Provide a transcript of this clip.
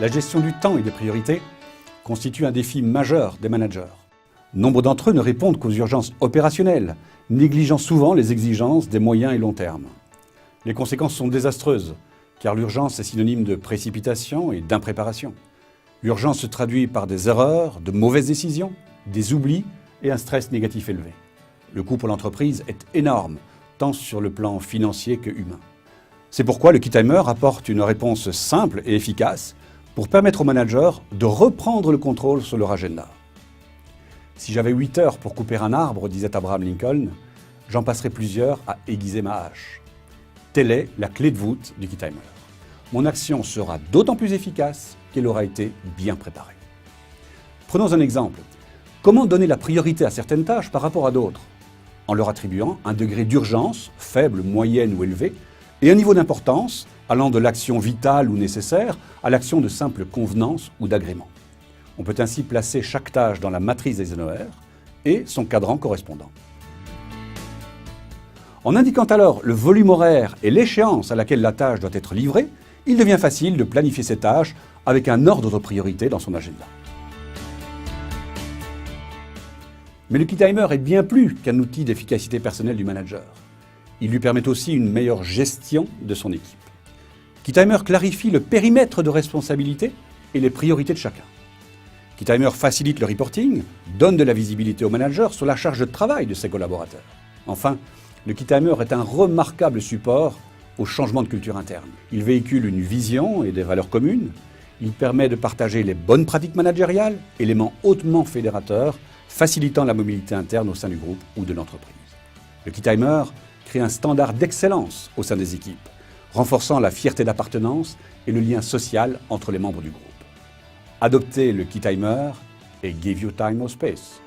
La gestion du temps et des priorités constitue un défi majeur des managers. Nombre d'entre eux ne répondent qu'aux urgences opérationnelles, négligeant souvent les exigences des moyens et long terme. Les conséquences sont désastreuses, car l'urgence est synonyme de précipitation et d'impréparation. L'urgence se traduit par des erreurs, de mauvaises décisions, des oublis et un stress négatif élevé. Le coût pour l'entreprise est énorme, tant sur le plan financier que humain. C'est pourquoi le Keytimer apporte une réponse simple et efficace pour permettre aux managers de reprendre le contrôle sur leur agenda. Si j'avais 8 heures pour couper un arbre, disait Abraham Lincoln, j'en passerais plusieurs à aiguiser ma hache. Telle est la clé de voûte du Keytimer. Mon action sera d'autant plus efficace qu'elle aura été bien préparée. Prenons un exemple. Comment donner la priorité à certaines tâches par rapport à d'autres? En leur attribuant un degré d'urgence, faible, moyenne ou élevé, et un niveau d'importance allant de l'action vitale ou nécessaire à l'action de simple convenance ou d'agrément. On peut ainsi placer chaque tâche dans la matrice d'Eisenhower et son cadran correspondant. En indiquant alors le volume horaire et l'échéance à laquelle la tâche doit être livrée, il devient facile de planifier ces tâches avec un ordre de priorité dans son agenda. Mais le Keytimer est bien plus qu'un outil d'efficacité personnelle du manager. Il lui permet aussi une meilleure gestion de son équipe. Keytimer clarifie le périmètre de responsabilité et les priorités de chacun. Keytimer facilite le reporting, donne de la visibilité au manager sur la charge de travail de ses collaborateurs. Enfin, le Keytimer est un remarquable support au changement de culture interne. Il véhicule une vision et des valeurs communes. Il permet de partager les bonnes pratiques managériales, élément hautement fédérateur, facilitant la mobilité interne au sein du groupe ou de l'entreprise. Le Keytimer crée un standard d'excellence au sein des équipes, renforçant la fierté d'appartenance et le lien social entre les membres du groupe. Adoptez le Keytimer et give you time or space.